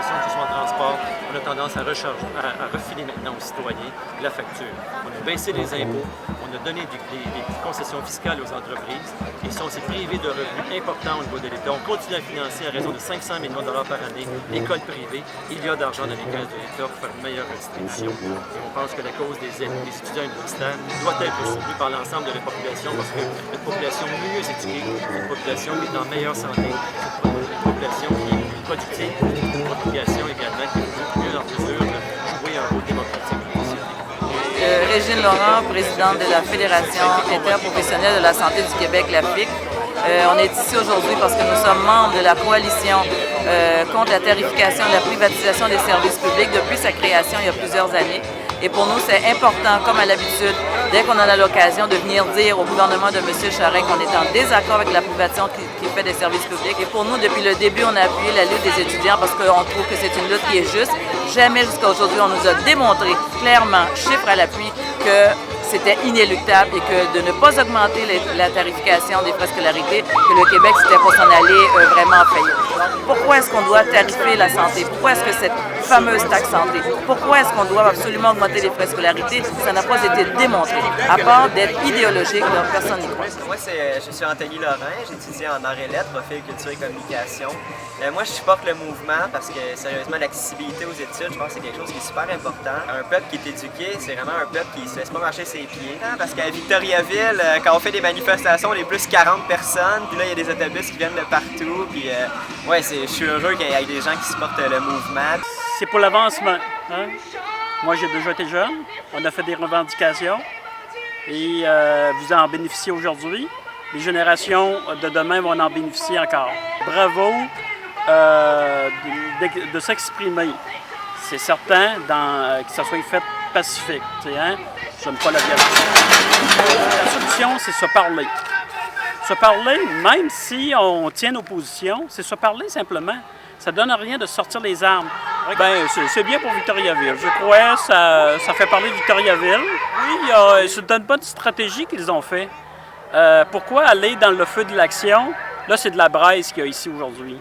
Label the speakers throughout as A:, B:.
A: population, que ce soit en transport, on a tendance à refiler maintenant aux citoyens la facture. On a baissé les impôts, on a donné des concessions fiscales aux entreprises, et si on s'est privé de revenus importants au niveau de l'État, on continue à financer à raison de 500 millions de dollars par année l'école privée. Il y a d'argent dans les caisses de l'État pour faire une meilleure redistribution. Et on pense que la cause des étudiants universitaires doit être soutenue par l'ensemble de la population, parce que une population mieux éduquée, une population qui est en meilleure santé, une population qui est plus productive, une population également qui est mieux en mesure de jouer un rôle démocratique dans la société.
B: Régine Laurent, présidente de la Fédération interprofessionnelle de la santé du Québec, la FIC. On est ici aujourd'hui parce que nous sommes membres de la coalition contre la tarification et la privatisation des services publics depuis sa création il y a plusieurs années. Et pour nous, c'est important, comme à l'habitude, dès qu'on a l'occasion de venir dire au gouvernement de M. Charest qu'on est en désaccord avec la privatisation qui fait des services publics. Et pour nous, depuis le début, on a appuyé la lutte des étudiants parce qu'on trouve que c'est une lutte qui est juste. Jamais jusqu'à aujourd'hui, on nous a démontré clairement, chiffre à l'appui, que c'était inéluctable et que de ne pas augmenter la tarification des frais de scolarité, que le Québec, c'était pour s'en aller vraiment en faillite. Pourquoi est-ce qu'on doit tarifier la santé? Pourquoi est-ce que cette fameuse taxe santé? Pourquoi est-ce qu'on doit absolument augmenter les frais de scolarité? Ça n'a pas été démontré, à part d'être idéologique, donc personne n'y croit.
C: Moi, je suis Anthony Laurent, j'étudie en arts et lettres, profil culture et communication. Moi, je supporte le mouvement parce que, sérieusement, l'accessibilité aux études, je pense que c'est quelque chose qui est super important. Un peuple qui est éduqué, c'est vraiment un peuple qui ne se laisse pas marcher ses pieds. Parce qu'à Victoriaville, quand on fait des manifestations, on est plus 40 personnes, puis là, il y a des autobus qui viennent de partout, puis ouais, je suis heureux qu'il y ait des gens qui supportent le mouvement.
D: C'est pour l'avancement. Hein? Moi, j'ai déjà été jeune, on a fait des revendications et vous en bénéficiez aujourd'hui. Les générations de demain vont en bénéficier encore. Bravo de s'exprimer. C'est certain que ça soit fait pacifique. Hein? J'aime pas la violence. La solution, c'est se parler. Se parler, même si on tient nos positions, c'est se parler simplement. Ça ne donne rien de sortir les armes. Ben, c'est bien pour Victoriaville. Je crois que ça fait parler de Victoriaville. Oui, c'est une bonne stratégie qu'ils ont fait. Pourquoi aller dans le feu de l'action? Là, c'est de la braise qu'il y a ici aujourd'hui.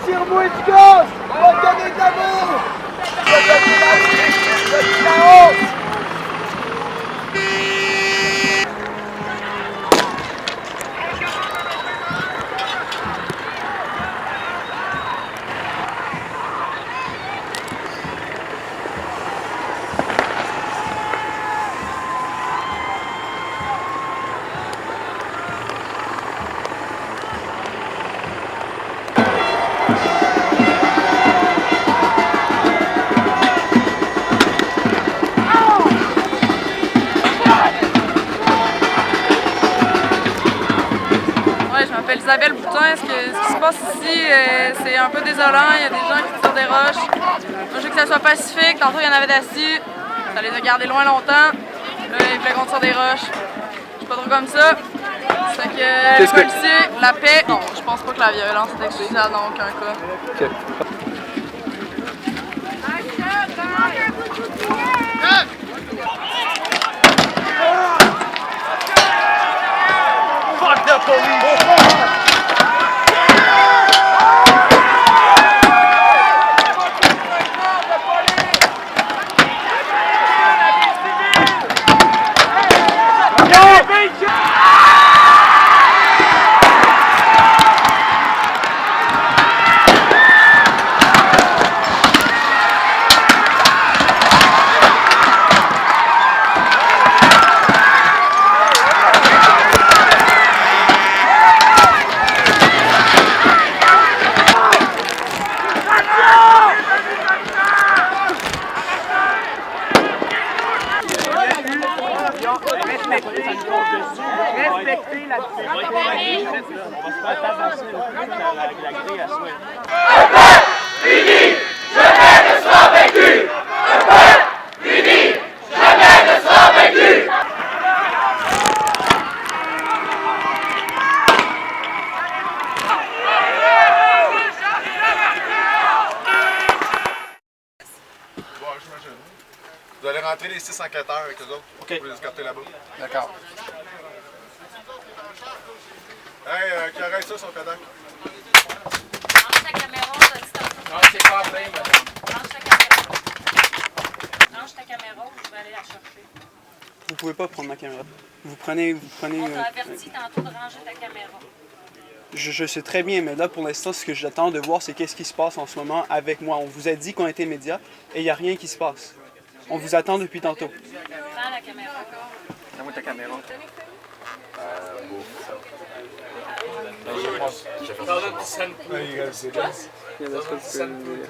E: Tire-moi efficace! On va donner de l'amour! On va donner de la honte!
F: Je m'appelle Isabelle Boutin. Ce qui se passe ici, c'est un peu désolant. Il y a des gens qui tirent des roches. Moi, je veux que ça soit pacifique. Tantôt, il y en avait d'assis. Ça les a gardés loin longtemps. Là, ils voulaient qu'on tire des roches. Je suis pas trop comme ça. C'est que les policiers, la paix. Non, je pense pas que la violence est excusable dans aucun cas.
E: Okay. Respectez la
G: Vous allez rentrer les 6 enquêteurs avec eux autres.
D: OK.
G: Vous les escorter là-bas.
D: D'accord.
G: Hey, qui arrête ça, son Kodak?
B: Branche ta caméra, t'as dit tantôt.
E: Non, c'est pas vrai, madame.
B: Branche ta caméra. Branche ta caméra, je vais aller la chercher.
H: Vous pouvez pas prendre ma caméra. Vous prenez.
B: On t'a averti tantôt de ranger ta caméra.
H: Je sais très bien, mais là, pour l'instant, ce que j'attends de voir, c'est qu'est-ce qui se passe en ce moment avec moi. On vous a dit qu'on était médias et il n'y a rien qui se passe. On vous attend depuis tantôt.
B: Prends la caméra.
C: Donne-moi ta caméra.
G: Hey, you guys see this?
H: Yeah, that's what's good.